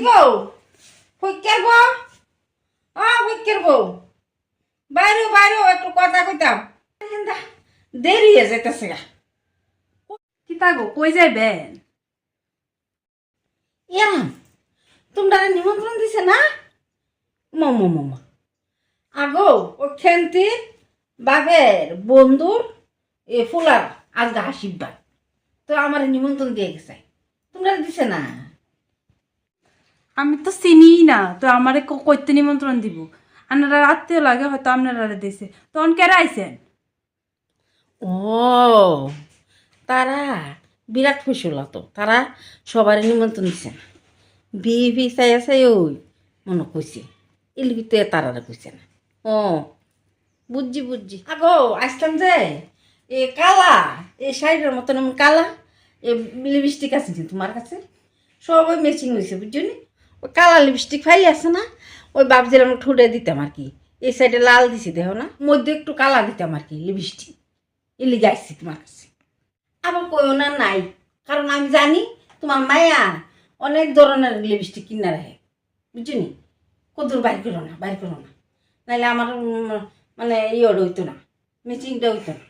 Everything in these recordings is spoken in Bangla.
গো ফকির গো ফকির গো বাইরে বাইরে একটু কথা কইতাম দেরি হয়ে যেতেছে গা। কিতা গো কই যাইবেন? ইয়াম তোমরা নিমন্ত্রণ দিছে না? মম আগো ও খেন্তির বাপের বন্ধুর এ ফুলার আজকে হাসিবার তো আমার নিমন্ত্রণ দিয়ে গেছে, তোমরা দিছে না? আমি তো চিনি না, তো আমারে কইতে নিমন্ত্রণ দিব? আপনারা আত্মীয় লাগে হয়তো আপনারা দিছে, তখন কেরা আইছেন? ও তারা বিরাট খুশি হলো, তো তারা সবার নিমন্ত্রণ দিছে না, বিয়ে ফি চাই আছে ওই মনে কইছে এলিগি তো তারা কইছে না। ও বুঝছি বুঝছি। আগো আসলাম যে এ কালা এই শাড়িটার মতন এমন কালা এ লিপস্টিক আছে যে তোমার কাছে সব ওই ম্যাচিং হয়েছে বুঝছো নি? ওই কালা লিপস্টিক ফাইল আছে না, ওই ভাবছিলাম ঠোঁটে দিতাম আর কি, এই সাইডে লাল দিছি দেখো না, মধ্যে একটু কালা দিতাম আর কি লিপস্টিক, এলি গাইছি তোমার কাছে। আবার কইও না নাই, কারণ আমি জানি তোমার মায়া অনেক ধরনের লিপস্টিক কিনা রাখে বুঝছো নি? কদুর বাইর করো না, বাইর করো না, নাহলে আমার মানে ইয়েটা হইতো না, ম্যাচিংটা হইতো না।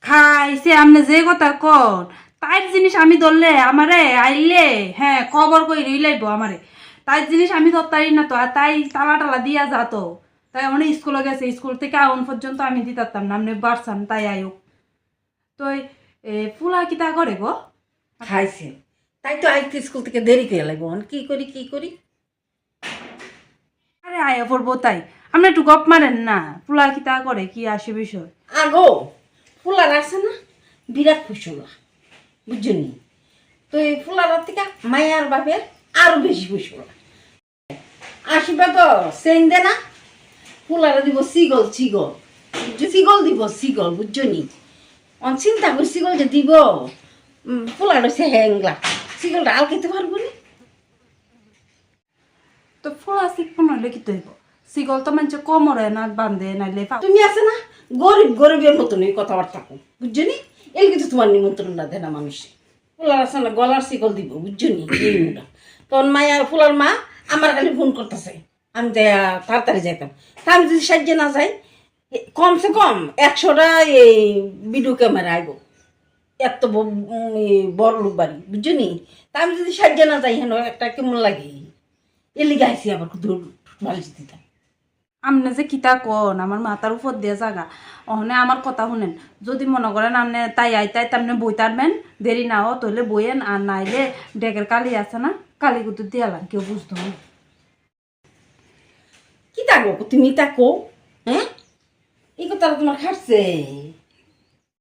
খাইছে আপনি যে কথা কন, তাই জিনিস আমি ধরলে আমারে আইলে হ্যাঁ খবর কই লইলাইব আমারে। তাই জিনিস আমি ধরতারি না তো, আর তাই তালা টালা দিয়া যাত, তাই মানে স্কুলে গেছে, স্কুল থেকে আউন পর্যন্ত আমি দিতাম না, আপনি বাড়ছান তাই আয়ুক। তো ফুলা কিতা করে গো? খাইছে তাই তো আইতে স্কুল থেকে দেরি করে লাগবো, কি করি কি করি। আরে আয়া পড়বো তাই, আপনি একটু গপ মারেন না, ফুলা কিতা করে কি আসে বিষয়? আগো ফুলার আছে না বিরাট খুশি হলো বুঝছো নি? তো এই ফুলার থেকে মায়ার বাপের আরো বেশি খুশি হলো, আসিবা তো সেন দে না, ফুলারে দিব সিগল সিগল, সিগল দিব সিগল বুঝছো নি? অন চিন্তা করি সিগল যে দিব, ফুলার হচ্ছে হ্যাংলা, সিগলটা আল খেতে পারবো না। তো ফুলা শিখবো নইলে কি তৈব? সিগল তো মানুষ কোমরে না বান্ধে নাইলে তুমি আছে না গরিব গরিবের মতন এই কথাবার্তা কো বুঝছো নি? এই কিন্তু তোমার নিমন্ত্রণ না দেয় না মানুষে, ফুলার আছে না গলার শিকল দিব বুঝছো নি? তখন মায়া ফুলার মা আমার খালি ফোন করতেছে, আমি তাড়াতাড়ি যাইতাম, তা আমি যদি সাহায্য না যাই কমসে কম 100টা এই ভিডিও ক্যামেরা আইব, এত বড় লোক বাড়ি বুঝছো নি? তা আমি যদি সাহায্য না যাই হেন একটা কেমন লাগে, এলি গাইছি আবার বালিশ দিতাম। আমনে যে কিতা কন আমার মাথার উপর দিয়ে জাগা। ওখানে আমার কথা শুনেন, যদি মনে করেন আপনি তাই আইতাই তামনে বই তারবেন, দেরি না হো তইলে বইয়েন, আর নাইলে ডেকের কালি আছে না, কালি কুতু দিয়ালাম, কেউ বুঝতো না। কি তাকো তুমি তাকো, হ্যাঁ এই কথা তোমার খাটছে?